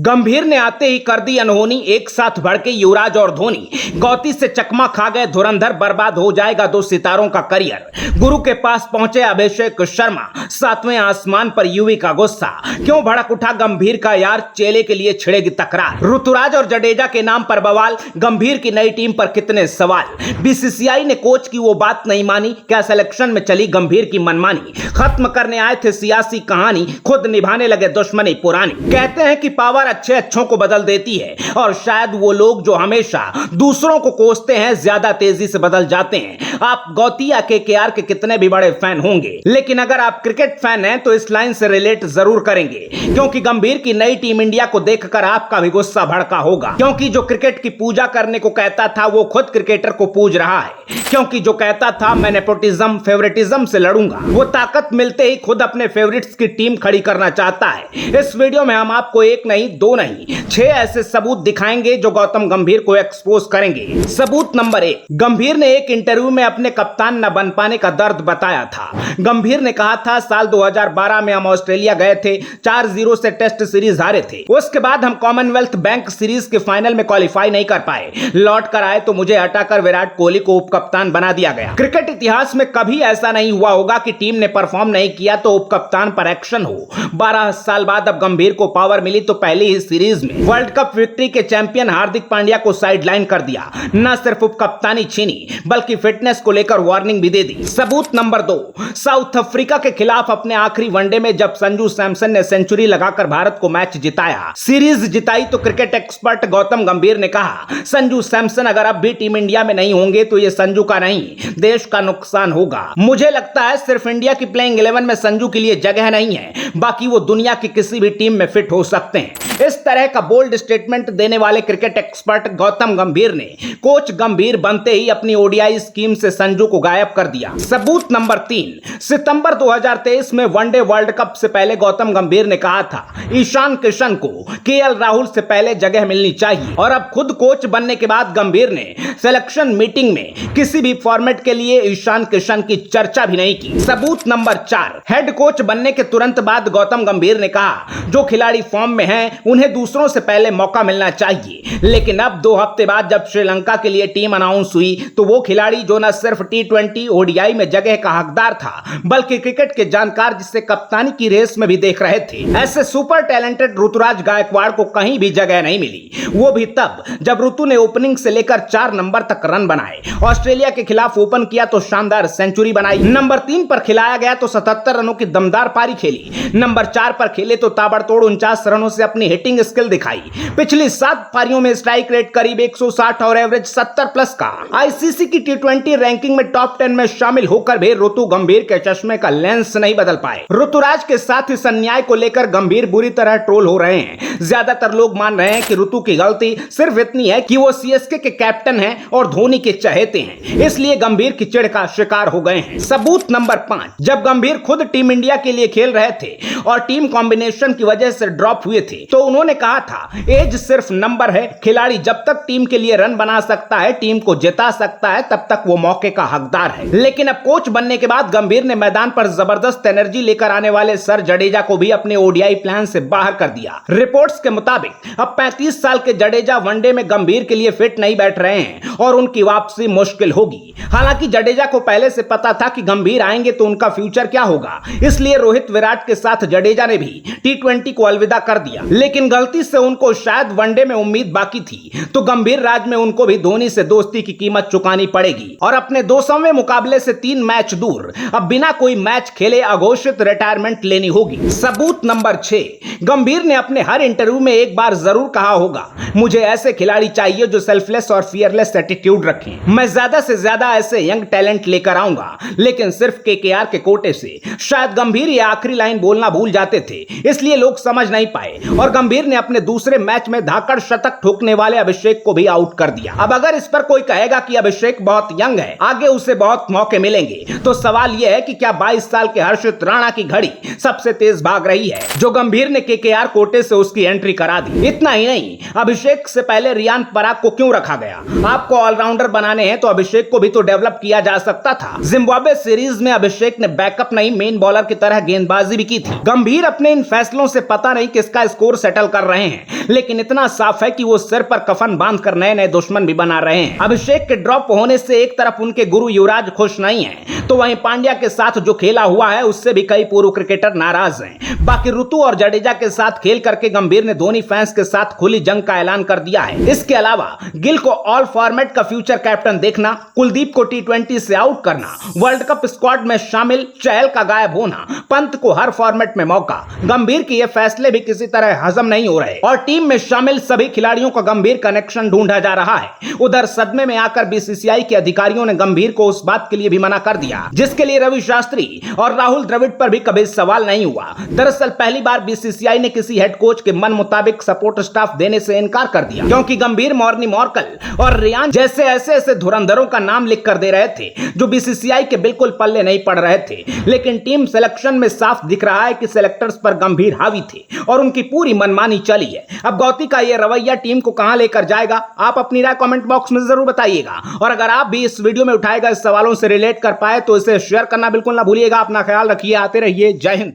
गंभीर ने आते ही कर दी अनहोनी, एक साथ भड़के युवराज और धोनी। गौती से चकमा खा गए धुरंधर, बर्बाद हो जाएगा दो सितारों का करियर। गुरु के पास पहुंचे अभिषेक शर्मा, सातवें आसमान पर युवी का गुस्सा। क्यों भड़क उठा गंभीर का यार, चेले के लिए छिड़ेगी तकरार। ऋतुराज और जडेजा के नाम पर बवाल, गंभीर की नई टीम पर कितने सवाल। बीसीसीआई ने कोच की वो बात नहीं मानी, क्या सिलेक्शन में चली गंभीर की मनमानी। खत्म करने आए थे सियासी कहानी, खुद निभाने लगे दुश्मनी पुरानी। कहते हैं कि पावर अच्छे अच्छों को बदल देती है, और शायद वो लोग जो हमेशा दूसरों को कोसते हैं ज्यादा तेजी से बदल जाते हैं। आप गौतिया केकेआर के कितने भी बड़े फैन होंगे, लेकिन अगर आप क्रिकेट फैन हैं तो इस लाइन से रिलेट जरूर करेंगे, क्योंकि गंभीर की नई टीम इंडिया को देखकर आपका भी गुस्सा भड़का होगा। क्योंकि जो क्रिकेट की पूजा करने को कहता था वो खुद क्रिकेटर को पूज रहा है। क्योंकि जो कहता था मैं नेपोटिज्म फेवरेटिज्म से लड़ूंगा, वो ताकत मिलते ही खुद अपने फेवरेट्स की टीम खड़ी करना चाहता है। इस वीडियो में हम आपको एक नहीं, दो नहीं, 6 ऐसे सबूत दिखाएंगे जो गौतम गंभीर को एक्सपोज करेंगे। सबूत नंबर 1, गंभीर ने एक इंटरव्यू में अपने कप्तान न बन पाने का दर्द बताया था। गंभीर ने कहा था साल 2012 में हम ऑस्ट्रेलिया गए थे, 4-0 से टेस्ट सीरीज हारे थे। उसके बाद हम कॉमनवेल्थ बैंक सीरीज के फाइनल में क्वालिफाई नहीं कर पाए। लौट कर आए तो मुझे हटाकर विराट कोहली को उप कप्तान बना दिया गया। क्रिकेट इतिहास में कभी ऐसा नहीं हुआ होगा कि टीम ने परफॉर्म नहीं किया तो उप कप्तान पर एक्शन हो। 12 साल बाद अब गंभीर को पावर मिली तो पहली ही सीरीज में वर्ल्ड कप विक्ट्री के चैंपियन हार्दिक पांड्या को साइडलाइन कर दिया। न सिर्फ उप कप्तानी छीनी, बल्कि फिटनेस को लेकर वार्निंग भी दे दी। सबूत नंबर 2, साउथ अफ्रीका के खिलाफ अपने आखिरी वनडे में जब संजू सैमसन ने सेंचुरी लगाकर भारत को मैच जिताया, सीरीज जिताई, तो क्रिकेट एक्सपर्ट गौतम गंभीर ने कहा संजू सैमसन अगर अब भी टीम इंडिया में नहीं होंगे तो ये संजू का नहीं, देश का नुकसान होगा। मुझे लगता है सिर्फ इंडिया की प्लेइंग 11 में संजू के लिए जगह नहीं है, बाकी वो दुनिया की किसी भी टीम में फिट हो सकते हैं। इस तरह का बोल्ड स्टेटमेंट देने वाले क्रिकेट एक्सपर्ट गौतम गंभीर ने कोच गंभीर बनते ही अपनी ओडीआई स्कीम से संजू को गायब कर दिया। सबूत नंबर 3, सितंबर 2023 में वनडे वर्ल्ड कप से पहले गौतम गंभीर ने कहा था ईशान किशन को केएल राहुल से पहले जगह मिलनी चाहिए, और अब खुद कोच बनने के बाद गंभीर ने सिलेक्शन मीटिंग में किसी भी फॉर्मेट के लिए ईशान किशन की चर्चा भी नहीं की। सबूत नंबर 4, हेड कोच बनने के तुरंत बाद गौतम गंभीर ने कहा जो खिलाड़ी फॉर्म में हैं उन्हें दूसरों से पहले मौका मिलना चाहिए। लेकिन अब 2 हफ्ते बाद जब श्रीलंका के लिए टीम अनाउंस हुई तो वो खिलाड़ी जो न सिर्फ T20 ओडीआई में जगह का हकदार था, बल्कि क्रिकेट के जानकार जिसे कप्तानी की रेस में भी देख रहे थे। ऐसे सुपर टैलेंटेड ऋतुराज गायकवाड़ को कहीं भी जगह नहीं मिली, वो भी तब जब ऋतु ने ओपनिंग से लेकर 4 नंबर तक रन बनाए। ऑस्ट्रेलिया के खिलाफ ओपन किया तो शानदार सेंचुरी बनाई। नंबर 3 पर खिलाया गया तो 77 रनों की दमदार पारी खेली। नंबर 4 पर खेले तो ताबड़तोड़ 49 रनों से अपनी हिटिंग स्किल दिखाई। पिछली 7 पारियों में स्ट्राइक रेट करीब 160 और एवरेज 70 प्लस का। आईसीसी की T20 रैंकिंग में टॉप 10 में शामिल होकर भी ऋतु गंभीर के चश्मे का लेंस नहीं बदल पाए। ऋतुराज के साथ इस अन्याय को लेकर गंभीर बुरी तरह ट्रोल हो रहे हैं। ज्यादातर लोग मान रहे हैं कि ऋतु की गलती सिर्फ इतनी है कि वो सीएसके के कैप्टन हैं और धोनी के चहेते हैं, इसलिए गंभीर की चिढ़ का शिकार हो गए हैं। सबूत नंबर 5, जब गंभीर खुद टीम इंडिया के लिए खेल रहे थे और टीम कॉम्बिनेशन की वजह से ड्रॉप हुए थे तो उन्होंने कहा था एज सिर्फ नंबर है, खिलाड़ी जब तक टीम के लिए रन बना सकता है, टीम को जिता सकता है, तब तक वो मौके का हकदार है। लेकिन अब कोच बनने के बाद गंभीर ने मैदान पर जबरदस्त एनर्जी लेकर आने वाले सर जडेजा को भी अपने ओडीआई प्लान से बाहर कर दिया। रिपोर्ट्स के मुताबिक अब 35 साल के जडेजा वनडे में गंभीर के लिए फिट नहीं बैठ रहे हैं और उनकी वापसी मुश्किल होगी। हालांकि जडेजा को पहले से पता था कि गंभीर आएंगे तो उनका फ्यूचर क्या होगा, इसलिए रोहित विराट के साथ जडेजा ने भी T20 को अलविदा कर दिया। लेकिन गलती से उनको शायद वनडे में उम्मीद बाकी थी तो गंभीर राज में उनको भी धोनी से दोस्ती की कीमत चुकानी पड़ेगी और अपने 200वें मुकाबले से 3 मैच दूर अब बिना कोई मैच खेले अघोषित रिटायरमेंट लेनी होगी। सबूत नंबर 6, गंभीर ने अपने हर इंटरव्यू में एक बार जरूर कहा होगा मुझे ऐसे खिलाड़ी चाहिए जो सेल्फलेस और फियरलेस एटीट्यूड रखें। मैं ज्यादा से ज्यादा ऐसे यंग टैलेंट लेकर आऊंगा, लेकिन सिर्फ केकेआर के कोटे से। शायद गंभीर ये आखिरी लाइन बोलना भूल जाते थे, इसलिए लोग समझ नहीं पाए और गंभीर ने अपने दूसरे मैच में धाकड़ शतक ठोकने वाले अभिषेक को भी आउट कर दिया। अब अगर इस पर कोई कहेगा कि अभिषेक बहुत यंग है, आगे उसे बहुत मौके मिलेंगे, तो सवाल यह है कि क्या 22 साल के हर्षित राणा की घड़ी सबसे तेज भाग रही है जो गंभीर ने केकेआर कोटे से उसकी एंट्री करा दी। इतना ही नहीं, अभिषेक से पहले रियान पराग को क्यों रखा गया? आपको ऑलराउंडर बनाने हैं तो अभिषेक को भी तो डेवलप किया जा सकता था। जिम्बाब्वे सीरीज में अभिषेक ने बैकअप नहीं मेन बॉलर की तरह गेंदबाजी भी की थी। गंभीर अपने इन फैसलों से पता नहीं किसका स्कोर सेट सेटल कर रहे हैं, लेकिन इतना साफ है कि वो सिर पर कफन बांधकर नए नए दुश्मन भी बना रहे हैं। अभिषेक के ड्रॉप होने से एक तरफ उनके गुरु युवराज खुश नहीं है, तो वहीं पांड्या के साथ जो खेला हुआ है उससे भी कई पूर्व क्रिकेटर नाराज हैं। बाकी ऋतु और जडेजा के साथ खेल करके गंभीर ने धोनी फैंस के साथ खुली जंग का ऐलान कर दिया है। इसके अलावा गिल को ऑल फॉर्मेट का फ्यूचर कैप्टन देखना, कुलदीप को टी20 से आउट करना, वर्ल्ड कप स्क्वाड में शामिल, चहल का गायब होना, पंत को हर फॉर्मेट में मौका, गंभीर के ये फैसले भी किसी तरह हजम नहीं हो रहे और टीम में शामिल सभी खिलाड़ियों का गंभीर कनेक्शन ढूंढा जा रहा है। उधर सदमे में आकर बीसीसीआई के अधिकारियों ने गंभीर को उस बात के लिए भी मना कर दिया जिसके लिए रवि शास्त्री और राहुल द्रविड़ पर भी कभी सवाल नहीं हुआ। दरअसल पहली बार बीसीसीआई ने किसी हेड कोच के मन मुताबिक सपोर्ट स्टाफ देने से इनकार कर दिया, क्योंकि गंभीर, मॉर्नी मॉर्कल और रियान जैसे ऐसे धुरंधरों का नाम लिख कर दे रहे थे जो बीसीसीआई के बिल्कुल पल्ले नहीं पड़ रहे थे। लेकिन टीम सिलेक्शन में साफ दिख रहा है कि सिलेक्टर्स पर गंभीर हावी थे और उनकी पूरी मनमानी चली है। अब गौती का यह रवैया टीम को कहां लेकर जाएगा, आप अपनी राय कमेंट बॉक्स में जरूर बताइएगा। और अगर आप भी इस वीडियो में उठाए गए सवालों से रिलेट कर पाए तो इसे शेयर करना बिल्कुल ना भूलिएगा। अपना ख्याल रखिए, आते रहिए, जय हिंद।